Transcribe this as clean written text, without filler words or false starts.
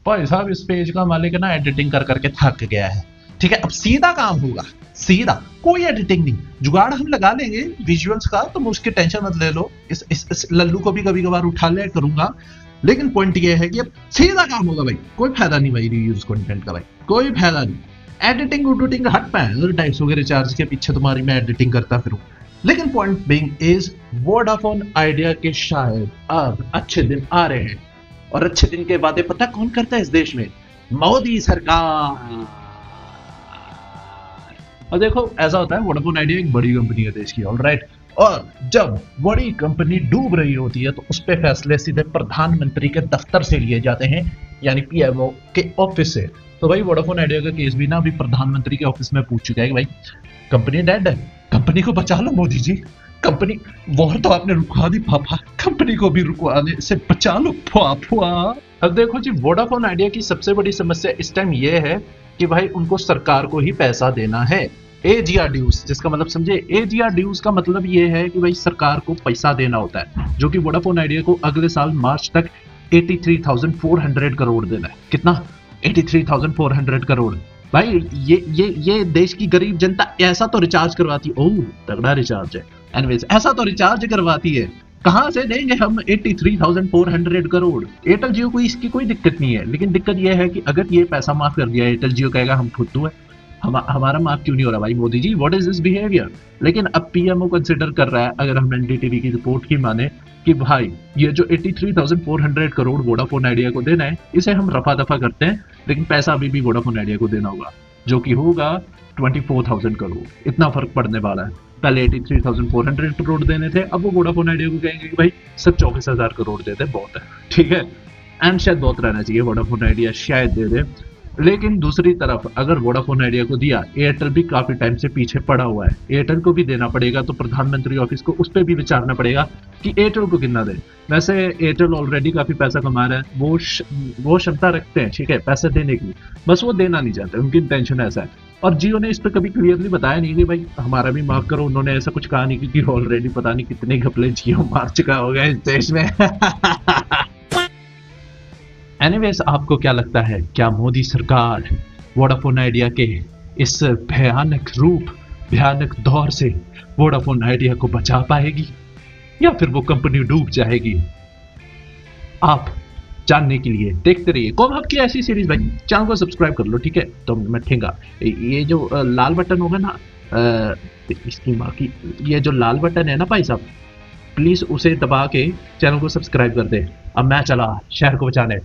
भाई साहब इस पेज का मालिक ना एडिटिंग कर करके थक गया है। ठीक है, अब सीधा काम होगा, सीधा, कोई एडिटिंग नहीं, जुगाड़ हम लगा लेंगे विजुअल्स का, तुम उसकी टेंशन मत ले लो। इस लल्लू को भी कभी कभार उठा ले करूंगा, लेकिन पॉइंट ये है कि अब सीधा काम होगा भाई, कोई फायदा नहीं भाई रीयूज कंटेंट का, भाई कोई फायदा नहीं। एडिटिंग उडिटिंग हट पाए, 250 के रिचार्ज के पीछे तुम्हारी मैं एडिटिंग करता फिरूं। लेकिन point being is Vodafone idea के शायद अब अच्छे दिन आ रहे हैं, और अच्छे दिन के वादे पता कौन करता है इस देश में? मोदी सरकार। और देखो ऐसा होता है, वोडाफोन आइडिया एक बड़ी कंपनी है देश की, ऑलराइट, और जब बड़ी कंपनी डूब रही होती है तो उस पे फैसले सीधे प्रधानमंत्री के दफ्तर से लिए जाते हैं, यानी पीएमओ के ऑफिस से। तो भाई वोडाफोन आइडिया का केस भी ना अभी प्रधानमंत्री के ऑफिस में पूछ चुका है कि भाई कंपनी डेड है, कंपनी को बचा लो मोदी जी, कंपनी वॉर तो आपने रुकवा दी पापा, कंपनी को भी रुकवाने से बचा लो फुआ। अब देखो जी, वोडाफोन आइडिया की सबसे बड़ी समस्या इस टाइम ये है कि भाई उनको सरकार को ही पैसा देना है, एजीआर ड्यूज, जिसका मतलब समझे, एजीआर ड्यूज का मतलब ये है कि भाई सरकार को पैसा देना होता है, जो कि वोडाफोन आइडिया को अगले साल मार्च तक 83,400 करोड़ देना है। कितना? 83,400 करोड़। भाई ये देश की गरीब जनता ऐसा तो रिचार्ज करवाती है, ओह तगड़ा रिचार्ज है, एनीवेज ऐसा तो रिचार्ज करवाती है, कहां से देंगे हम 83,400 करोड़? एयरटेल जियो को इसकी कोई दिक्कत नहीं है, लेकिन दिक्कत यह है कि अगर ये पैसा माफ कर दिया, एयरटेल जियो कहेगा हम फुद्दू है, हमारा माफ क्यों नहीं हो रहा भाई Modi ji, what is this behaviour? लेकिन अब पीएमओ कंसिडर कर रहा है, अगर हम एनडीटीवी की रिपोर्ट की माने, कि भाई ये जो 83,400 करोड़ वोडाफोन आइडिया को देना है, इसे हम रफा दफा करते हैं, लेकिन पैसा अभी भी वोडाफोन आइडिया को देना होगा, जो कि होगा 24,000 करोड़। इतना फर्क पड़ने वाला है। पहले 83,400 करोड़ देने थे, अब वो वोडाफोन आइडिया को कहेंगे कि भाई सब 24,000 करोड़ देते, बहुत है, ठीक है, एंड शायद बहुत रहना चाहिए, वोडाफोन आइडिया शायद दे दे। लेकिन दूसरी तरफ अगर वोडाफोन आइडिया को दिया, एयरटेल भी काफी टाइम से पीछे पड़ा हुआ है, एयरटेल को भी देना पड़ेगा, तो प्रधानमंत्री ऑफिस को उस पर भी विचारना पड़ेगा कि एयरटेल को कितना दे। वैसे एयरटेल ऑलरेडी काफी पैसा कमा रहा है, वो क्षमता रखते हैं, ठीक है, पैसे देने की, बस वो देना नहीं चाहते, उनकी इंटेंशन ऐसा है। और जियो ने इस पर कभी क्लियरली बताया नहीं कि भाई हमारा भी माफ करो, उन्होंने ऐसा कुछ कहा नहीं, क्योंकि ऑलरेडी पता नहीं कितने घपले जियो मार चुका होगा इस देश में। एनीवेज आपको क्या लगता है, क्या मोदी सरकार वोडाफोन आइडिया के इस भयानक रूप, भयानक दौर से वोडाफोन आइडिया को बचा पाएगी, या फिर वो कंपनी डूब जाएगी? आप जानने के लिए देखते रहिए कॉम हब की ऐसी सीरीज। भाई चैनल को सब्सक्राइब कर लो, ठीक है, तो मैं ठेंगा ये जो लाल बटन होगा ना, इसकी माँ की, ये जो लाल बटन है ना भाई साहब, प्लीज उसे दबा के चैनल को सब्सक्राइब कर दे। अब मैं चला शहर को बचाने।